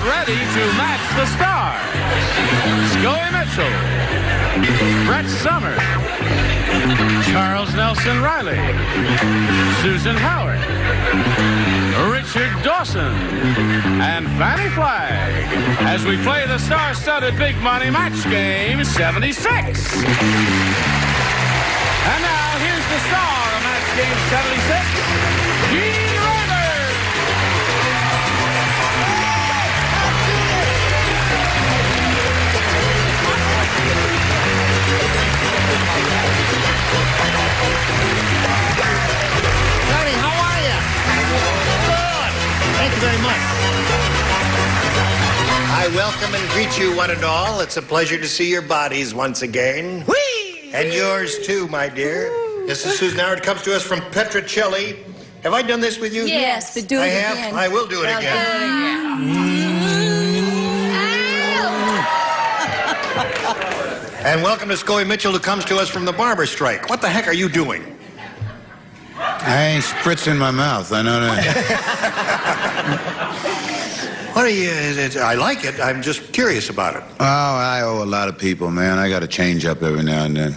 Get ready to match the stars. Scoey Mitchlll, Brett Summers, Charles Nelson Reilly, Susan Howard, Richard Dawson, and Fannie Flagg as we play the star-studded big money match game 76. And now here's the star of match game 76, Reilly. Tony, how are you? Good. Thank you very much. I welcome and greet you one and all. It's a pleasure to see your bodies once again. Whee! And yours too, my dear. This is Susan Howard. Comes to us from Mitchlll. Have I done this with you? Yes, but do it again. I have. I will do it again. And welcome to Scoey Mitchlll, who comes to us from the barber strike. What the heck are you doing? I ain't spritzing my mouth, I know that. What are you... I like it. I'm just curious about it. Oh, I owe a lot of people, man. I got to change up every now and then.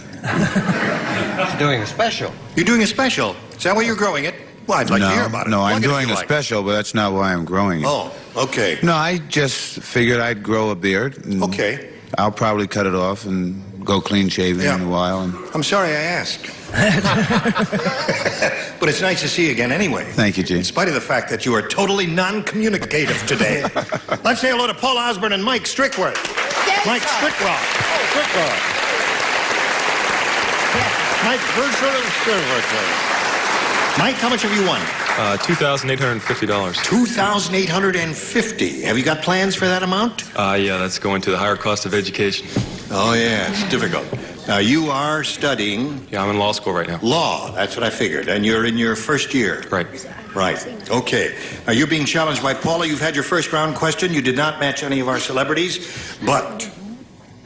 You're doing a special. You're doing a special? Is that why you're growing it? Well, I'd like to hear about it. No, I'm Look doing a special, but that's not why I'm growing it. Oh, okay. No, I just figured I'd grow a beard. Okay. I'll probably cut it off and go clean shaven in a while. And... I'm sorry I asked. But it's nice to see you again anyway. Thank you, Gene. In spite of the fact that you are totally non-communicative today. Let's say hello to Paul Osborne and Mike Strickworth. Yes, Mike Strickroth. Strickroth. Yes. Mike Strickworth. Mike, how much have you won? $2,850. $2,850. Have you got plans for that amount? Yeah, that's going to the higher cost of education. Oh, yeah, it's difficult. Now, you are studying... Yeah, I'm in law school right now. Law, that's what I figured. And you're in your first year. Right. Right. Okay. Now, you're being challenged by Paula. You've had your first round question. You did not match any of our celebrities. But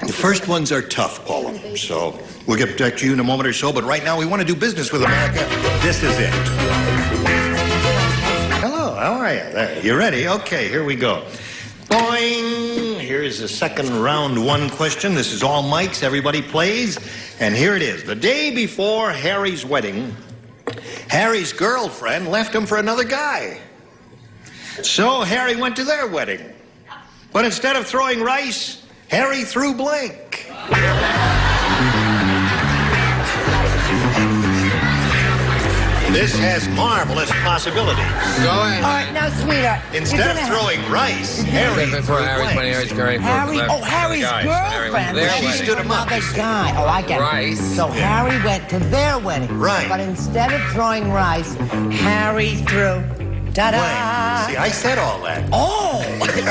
the first ones are tough, Paula. So we'll get back to you in a moment or so. But right now, we want to do business with America. This is it. Hello, how are you? There, you ready? Okay, here we go. Boing! Here's the second round one question. This is all mics. Everybody plays. And here it is. The day before Harry's wedding, Harry's girlfriend left him for another guy. So Harry went to their wedding. But instead of throwing rice, Harry threw blank. This has marvelous possibilities. Go ahead. All right, now, sweetheart. Instead of throwing rice, Harry threw blank. Harry's girlfriend. She stood him up. Another guy. Oh, I get it. Rice. So Harry went to their wedding. Right. But instead of throwing rice, Harry threw... Ta-da! See, I said all that. Oh,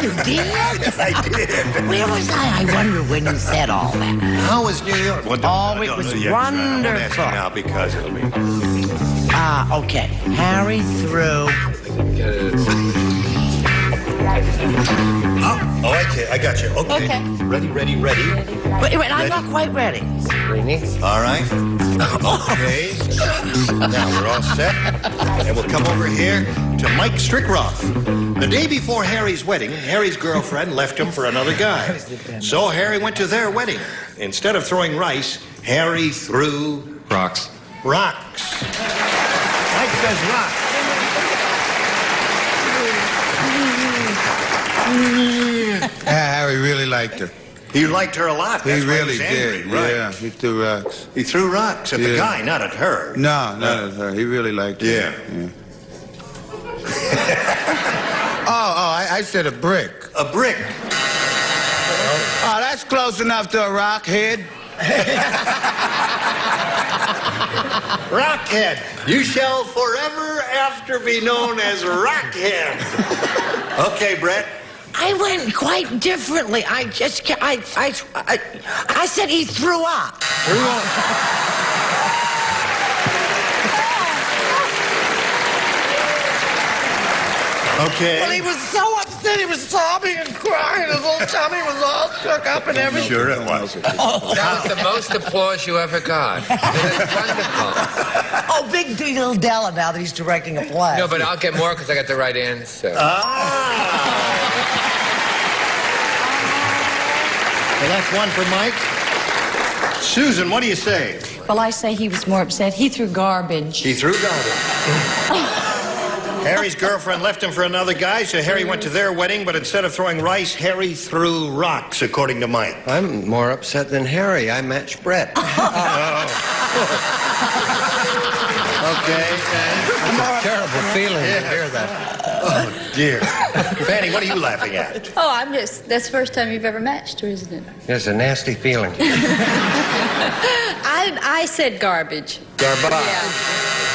you did? Yes, I did. Where was I? I wonder when you said all that. How was New York? Well, Oh, it was I won't ask you wonderful. now because it'll be... Okay. Harry threw... Oh, okay, I got you. Okay. Ready. Wait, I'm not quite ready. All right. Okay. Now we're all set. And we'll come over here to Mike Strickroth. The day before Harry's wedding, Harry's girlfriend left him for another guy. So Harry went to their wedding. Instead of throwing rice, Harry threw... Rocks. Rocks. Mike says rocks. Harry really liked her. He liked her a lot. That's He why really was angry. did. Right. Yeah, he threw rocks. He threw rocks at the guy, not at her. No, not at her. He really liked her. Yeah. I said a brick. A brick. Oh, that's close enough to a rockhead. Rockhead. You shall forever after be known as Rockhead. Okay, Brett. I went quite differently. I said he threw up. Threw up. Okay. Well, he was so upset. He was sobbing and crying. His whole tummy was all shook up and everything. Sure it was. That was the most applause you ever got. It was wonderful. Oh, big deal Della now that he's directing a play. No, but I'll get more because I got the right answer. Ah. So that's one for Mike. Susan, what do you say? Well, I say he was more upset. He threw garbage. He threw garbage. Harry's girlfriend left him for another guy, so Harry went to their wedding, but instead of throwing rice, Harry threw rocks, according to Mike. I'm more upset than Harry. I matched Brett. Okay. It's a terrible feeling to hear that. Oh, dear. Fannie, what are you laughing at? Oh, that's the first time you've ever matched her, isn't it? It's a nasty feeling. I said garbage. Garbage. Yeah.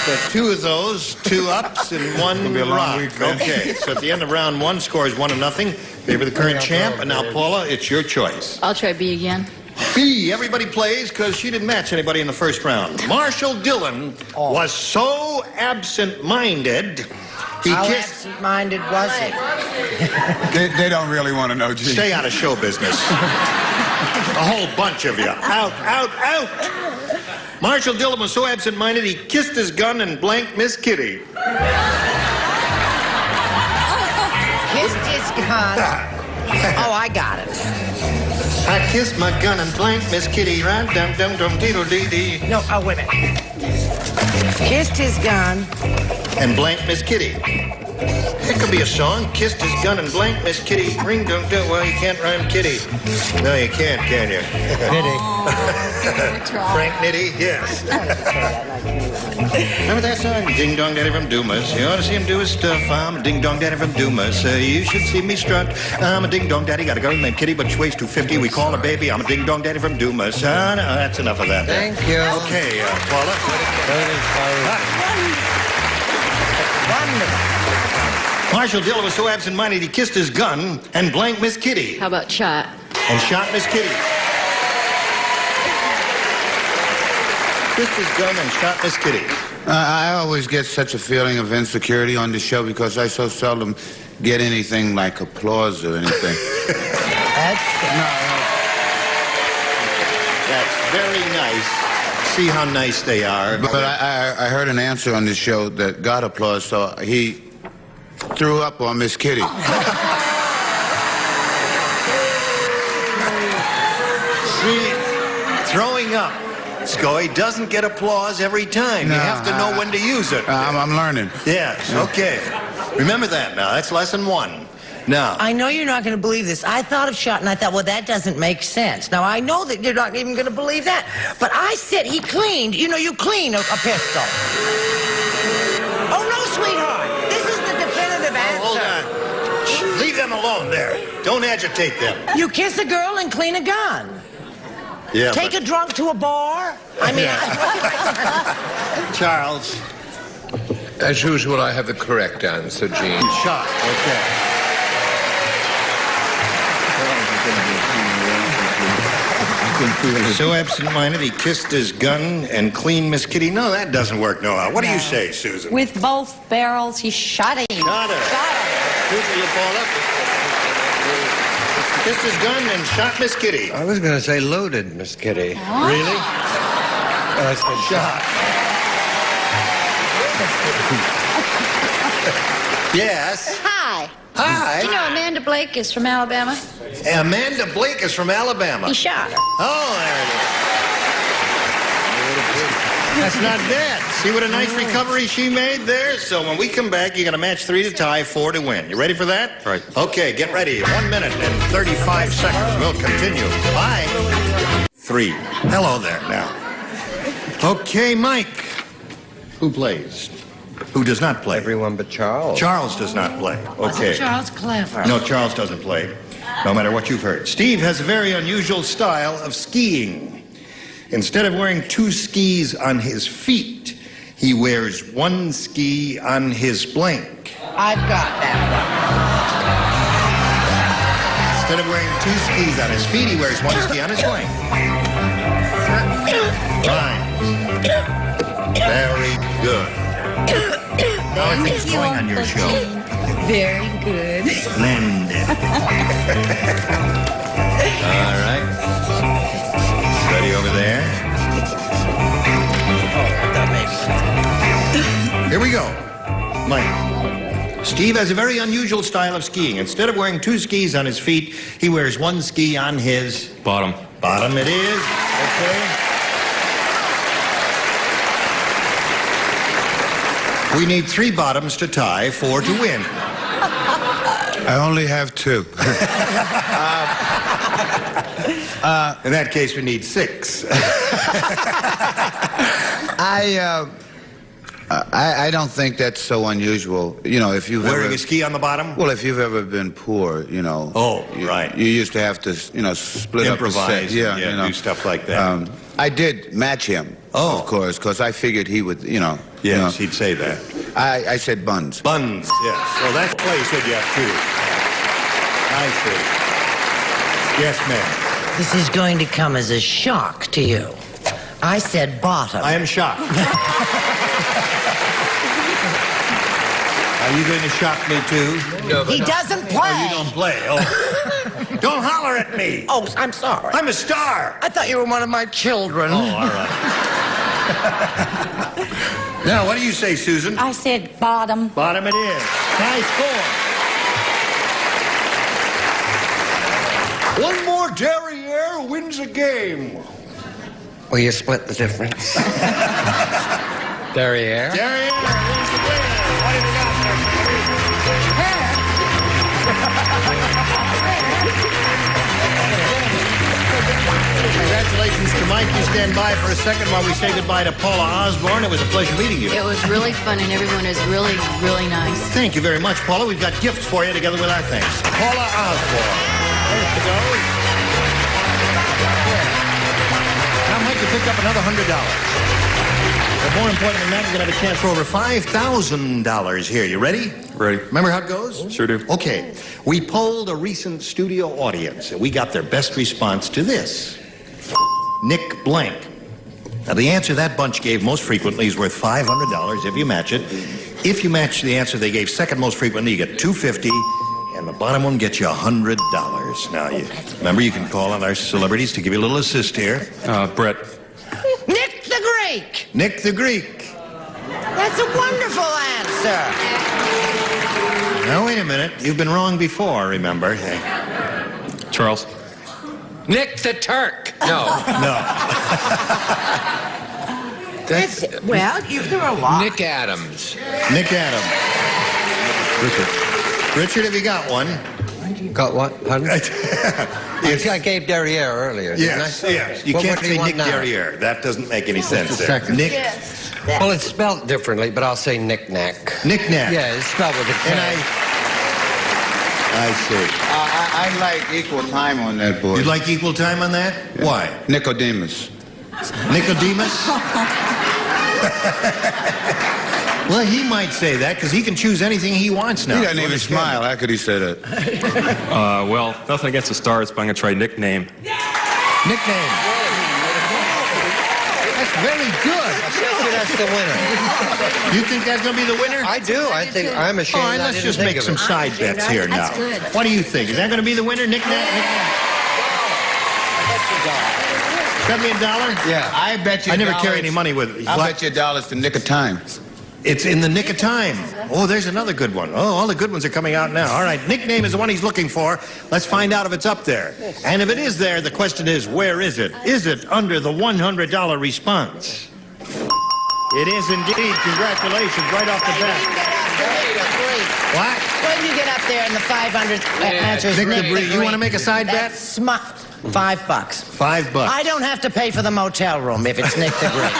So two of those, two ups and one rock. Okay, so at the end of round one, score is 1-0. Favor the current champ. And now, Paula, it's your choice. I'll try B again. B, everybody plays because she didn't match anybody in the first round. Marshall Dillon was so absent-minded, he How kissed... absent-minded was he? They don't really want to know, Gene. Stay out of show business. A whole bunch of you. Out, out, out. Marshall Dillon was so absent-minded, he kissed his gun and blanked Miss Kitty. Kissed his gun. Oh, I got it. I kissed my gun and blanked Miss Kitty. Right, dum dum dum diddle dee dee. No, oh, wait a minute. Kissed his gun. And blanked Miss Kitty. It could be a song. Kissed his gun and blanked Miss Kitty. Ring dum dum. Well, you can't rhyme kitty. No, you can't, can you? Frank Nitty, yes. Remember that song? Ding Dong Daddy from Dumas. You ought to see him do his stuff. I'm a Ding Dong Daddy from Dumas. You should see me strut. I'm a Ding Dong Daddy. Got a girl named Kitty, but she weighs 250. We call her baby. I'm a Ding Dong Daddy from Dumas. No, that's enough of that. Thank you. Okay, Paula. Wonderful. Marshall Dillon was so absent-minded he kissed his gun and blanked Miss Kitty. How about shot? And shot Miss Kitty. Kissed his gun and shot Miss Kitty. I always get such a feeling of insecurity on the show because I so seldom get anything like applause or anything. That's That's very nice. See how nice they are. But I heard an answer on this show that got applause, so he threw up on Miss Kitty. See, throwing up, Scoey, doesn't get applause every time. No, you have to know when to use it. I'm learning. Yes, okay. Remember that now. That's lesson 1. Now, I know you're not going to believe this. I thought of shot, and I thought, well, that doesn't make sense. Now, I know that you're not even going to believe that. But I said he cleaned. You know, you clean a pistol. Oh, no, sweetheart. This is the definitive answer. hold on. Shh, leave them alone there. Don't agitate them. You kiss a girl and clean a gun. Yeah, Take a drunk to a bar. I mean, Charles. As usual, I have the correct answer, Gene. Shot, okay. So absent-minded, he kissed his gun and cleaned Miss Kitty. No, that doesn't work, Noah. What do you say, Susan? With both barrels, he shot him. Shot her. Susan, you fall up. Kissed his gun and shot Miss Kitty. I was going to say loaded, Miss Kitty. Really? I said shot. Yes. Hi. Hi. Do you know Amanda Blake is from Alabama? Amanda Blake is from Alabama. He shot her. Oh, there it is. That's not bad. See what a nice recovery she made there? So when we come back, you got a match 3 to tie, 4 to win. You ready for that? Right. Okay, get ready. 1 minute and 35 seconds. We'll continue. Bye. 3. Hello there now. Okay, Mike. Who plays? Who does not play? Everyone but Charles. Charles does not play. Okay. Charles clever. No, Charles doesn't play, no matter what you've heard. Steve has a very unusual style of skiing. Instead of wearing 2 skis on his feet, he wears 1 ski on his blank. I've got that Instead of wearing 2 skis on his feet, he wears 1 ski on his blank. Fine. Very good. How are things going on your show? Very good. Splendid. All right. Ready over there? Here we go. Mike, Steve has a very unusual style of skiing. Instead of wearing 2 skis on his feet, he wears 1 ski on his... Bottom. Bottom it is. Okay. We need 3 bottoms to tie, 4 to win. I only have 2. In that case, we need 6. I don't think that's so unusual. You know, if you've Wearing ever... a ski on the bottom? Well, if you've ever been poor, you know... Oh, right. You used to have to, you know, split Improvise, up the set. Yeah, you know. do stuff like that. I did match him, of course, because I figured he would, you know... Yes, he'd say that. I said buns. Buns, yes. So that's why you said you have 2. I see. Yes, ma'am. This is going to come as a shock to you. I said bottom. I am shocked. Are you going to shock me, too? No, He doesn't play. Oh, you don't play. Oh. Don't holler at me. Oh, I'm sorry. I'm a star. I thought you were one of my children. Oh, all right. Now, what do you say, Susan? I said bottom. Bottom it is. High score. One more derriere wins a game. Will you split the difference? Derriere? Derriere wins the game. What have we got Congratulations to Mike. You stand by for a second while we say goodbye to Paula Osborne. It was a pleasure meeting you. It was really fun, and everyone is really, really nice. Thank you very much, Paula. We've got gifts for you together with our thanks. Paula Osborne. There she goes. Now, Mike, you picked up another $100. But more important than that, you're going to have a chance for over $5,000 here. You ready? Ready. Remember how it goes? Sure do. Okay. We polled a recent studio audience, and we got their best response to this. Nick Blank. Now, the answer that bunch gave most frequently is worth $500 if you match it. If you match the answer they gave second most frequently, you get $250, and the bottom one gets you $100. Now, remember, you can call on our celebrities to give you a little assist here. Brett. Nick the Greek. Nick the Greek. That's a wonderful answer. Now, wait a minute. You've been wrong before, remember? Charles. Nick the Turk. No. No. Well, there are a lot. Nick Adams. Nick Adams. Richard. Richard, have you got one? Got what? Pardon? I gave derrière earlier. Yes, yes. You can't say Nick Derriere. That doesn't make any sense there. Second. Nick. Well, it's spelled differently, but I'll say knick-knack. Knick-knack. Yeah, it's spelled with a K. And I see. I like equal time on that, boy. You'd like equal time on that? Yeah. Why? Nicodemus. Nicodemus? Well, he might say that because he can choose anything he wants now. He doesn't even smile. How could he say that? Well, nothing against the stars, but I'm going to try nickname. Nickname. That's very good. That's the winner. You think that's going to be the winner? I do. I think I'm All ashamed. right, let's just make some side bets here now. That's good. What do you think? Is that going to be the winner? Nickname? $1 million? Yeah. I bet you I never dollars- carry any money with it. I bet you $1 to nick of time. It's in the nick of time. Oh, there's another good one. Oh, all the good ones are coming out now. All right, nickname is the one he's looking for. Let's find out if it's up there. And if it is there, the question is, where is it? Is it under the $100 response? It is indeed. Congratulations, right off the bat. What? When you get up there and the 500 answers, Nick Nick the Greek. You want to make a side bet? That's $5. $5. I don't have to pay for the motel room if it's Nick the Greek.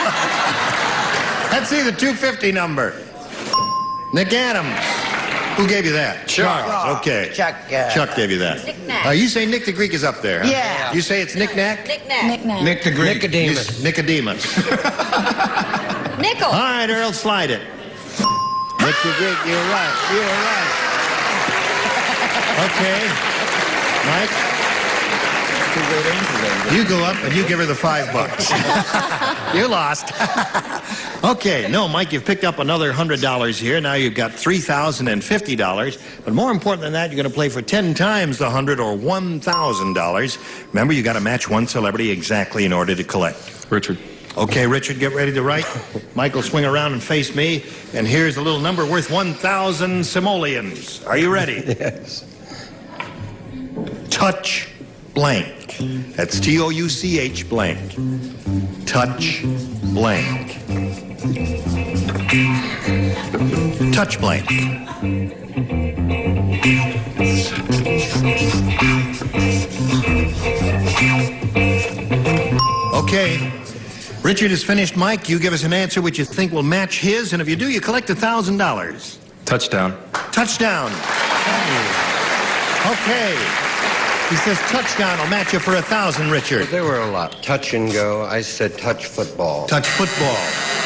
Let's see the 250 number. Nick Adams. Who gave you that? Charles. Okay. Chuck gave you that. Knick-knack. You say Nick the Greek is up there, huh? Yeah. You say it's Nick-knack? Knick-knack. Nick the Greek. Nicodemus. Nicodemus. Nickel. All right, Earl, slide it. Nick the Greek, you're right. You're right. Okay. Mike? You go up and you give her the $5. You lost. Okay, no, Mike, you've picked up another $100 here. Now you've got $3,050. But more important than that, you're going to play for 10 times the 100 or $1,000. Remember, you got to match one celebrity exactly in order to collect. Richard. Okay, Richard, get ready to write. Michael, swing around and face me. And here's a little number worth 1,000 simoleons. Are you ready? Yes. Touch blank. That's Touch blank. Touch blank. Touch blank. Okay. Richard is finished. Mike, you give us an answer which you think will match his, and if you do, you collect $1,000. Touchdown. Touchdown. Okay. He says touchdown will match you for 1,000, Richard. There were a lot. Touch and go. I said touch football. Touch football.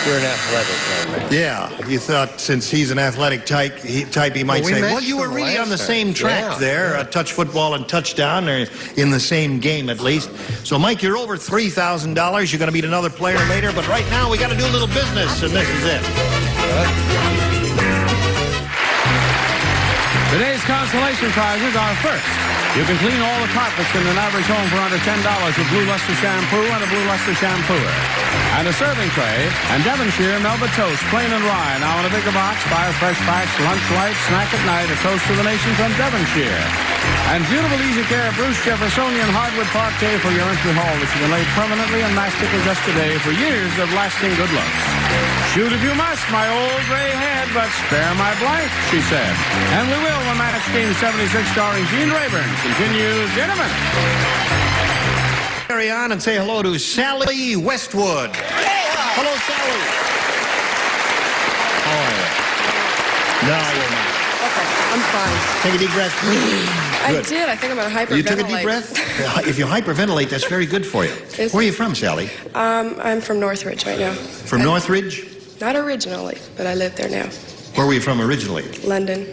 You're an athletic man. Yeah, you thought since he's an athletic type, he might say, well, you were really on the same track there. Touch football and touchdown are in the same game at least. So, Mike, you're over $3,000. You're going to meet another player later, but right now we got to do a little business, and this is it. Today's consolation prizes are first. You can clean all the carpets in an average home for under $10 with Blue Luster Shampoo and a Blue Luster Shampooer. And a serving tray and Devonshire Melba Toast, plain and rye, now in a bigger box. Buy a fresh batch, lunch light, snack at night, a toast to the nation from Devonshire. And beautiful Easy Care Bruce Jeffersonian hardwood parquet for your entry hall that you can lay permanently and mastic in just a day for years of lasting good looks. Shoot if you must, my old gray head, but spare my blank, she said. And we will when Match Game 76 starring Gene Rayburn continues in a minute. Carry on and say hello to Sally Westwood. Hello, Sally. Oh, no, you're not. Okay, I'm fine. Take a deep breath. I did. I think I'm going to hyperventilate. You took a deep breath? If you hyperventilate, that's very good for you. Where are you from, Sally? I'm from Northridge right now. From Northridge? Not originally, but I live there now. Where were you from originally? London.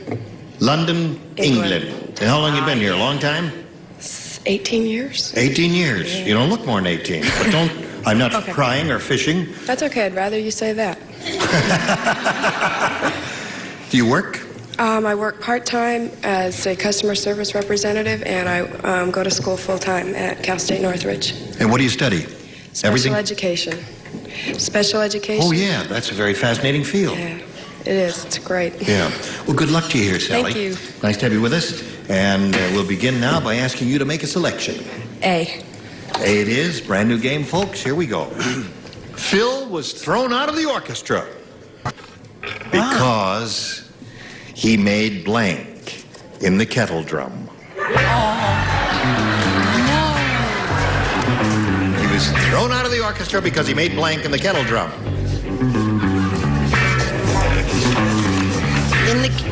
London, England. And how long you been here? A long time? 18 years. 18 years. Yeah. You don't look more than 18. But don't, I'm not crying or fishing. That's okay. I'd rather you say that. Do you work? I work part-time as a customer service representative, and I go to school full-time at Cal State Northridge. And what do you study? Special education. Special education. Oh, yeah. That's a very fascinating field. Yeah, it is. It's great. Yeah. Well, good luck to you here, Sally. Thank you. Nice to have you with us. And we'll begin now by asking you to make a selection. A. A it is. Brand new game, folks. Here we go. Phil was thrown out of the orchestra because he made blank in the kettle drum. He was thrown out of the orchestra because he made blank in the kettle drum.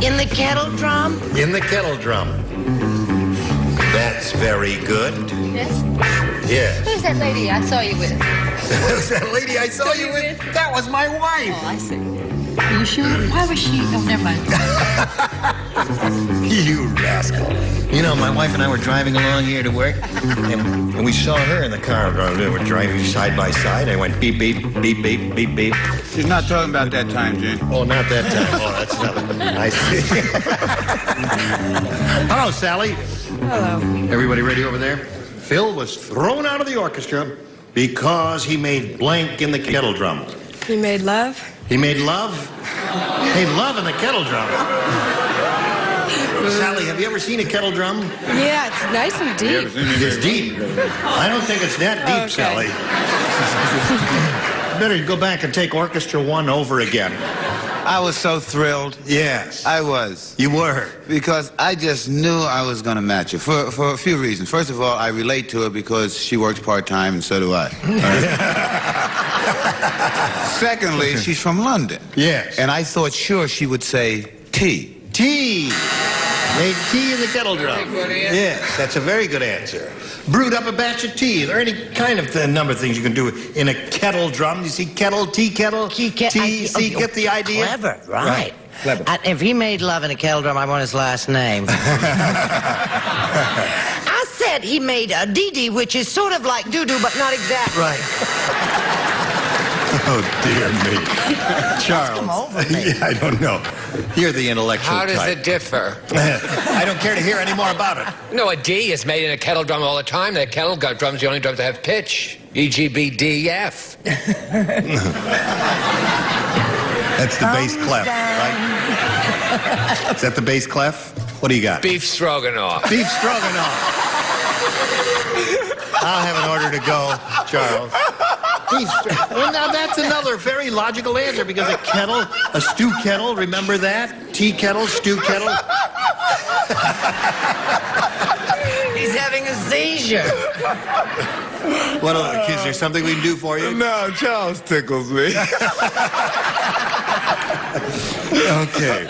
In the kettle drum? In the kettle drum. That's very good. Yes? Yes. Who's that lady I saw you with? Who's that lady I saw you with? That was my wife. Oh, I see. Are you sure? Why was she? Oh, never mind. You rascal. You know, my wife and I were driving along here to work, and we saw her in the car. We were driving side by side. I went beep, beep, beep, beep, beep, beep. She's not talking about that time, Gene. Oh, not that time. Oh, that's another. I see. Hello, Sally. Hello. Everybody ready over there? Phil was thrown out of the orchestra because he made blank in the kettle drum. You made love? He made love? Made love in the kettle drum. Sally, have you ever seen a kettle drum? Yeah, it's nice and deep. It's deep. I don't think it's that deep, Sally. Better go back and take Orchestra 1 over again. I was so thrilled. Yes. I was. You were. Because I just knew I was going to match her for a few reasons. First of all, I relate to her because she works part-time, and so do I. Secondly, she's from London. Yes. And I thought sure she would say tea. Tea. Made tea in the kettle drum. Yes, that's a very good answer. Brewed up a batch of tea. There are any kind of number of things you can do in a kettle drum. You see kettle, tea kettle, tea, get the idea? Clever, right. Clever. If he made love in a kettle drum, I want his last name. I said he made a dee-dee, which is sort of like doo-doo, but not exactly. Right. Oh, dear me. Charles. Come over me. Yeah, I don't know. You're the intellectual How does type. it differ? I don't care to hear any more about it. No, a D is made in a kettle drum all the time. The kettle drum's the only drum that have pitch. EGBDF. That's the bass clef, right? Is that the bass clef? What do you got? Beef stroganoff. Beef stroganoff. I'll have an order to go, Charles. Well, now that's another very logical answer because a kettle, a stew kettle, remember that? Tea kettle, stew kettle. He's having a seizure. What, is there something we can do for you? No, Charles tickles me. Okay.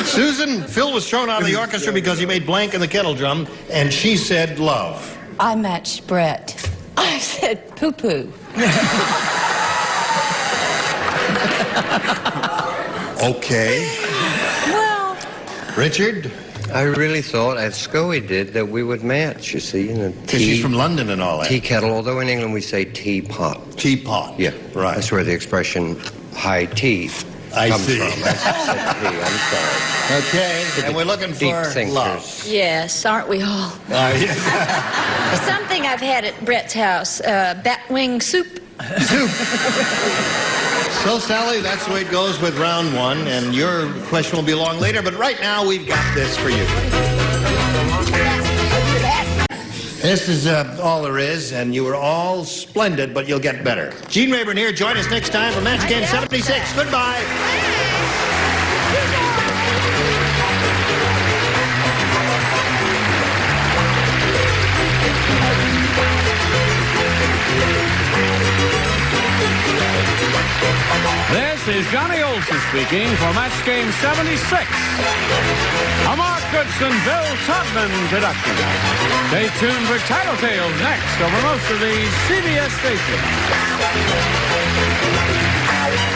Susan, Phil was thrown out of the orchestra because he made blank in the kettle drum, and she said love. I matched Brett. I said poo-poo. Okay. Well, Richard? I really thought, as Scoey did, that we would match, you see, in a Because she's from London and all that. tea kettle, although in England we say teapot. Teapot. Yeah. Right. That's where the expression high tea I comes see. from. I said tea, I'm sorry. Okay, and we're looking Deep for thinkers. love. Yes, aren't we all? Something I've had at Brett's house, batwing soup. Soup. So, Sally, that's the way it goes with round one, and your question will be along later, but right now we've got this for you. This is all there is, and you were all splendid, but you'll get better. Gene Rayburn here. Join us next time for Match Game 76. Goodbye. This is Johnny Olson speaking for Match Game 76. A Mark Goodson, Bill Todman production. Stay tuned for Tattletales next over most of these CBS stations.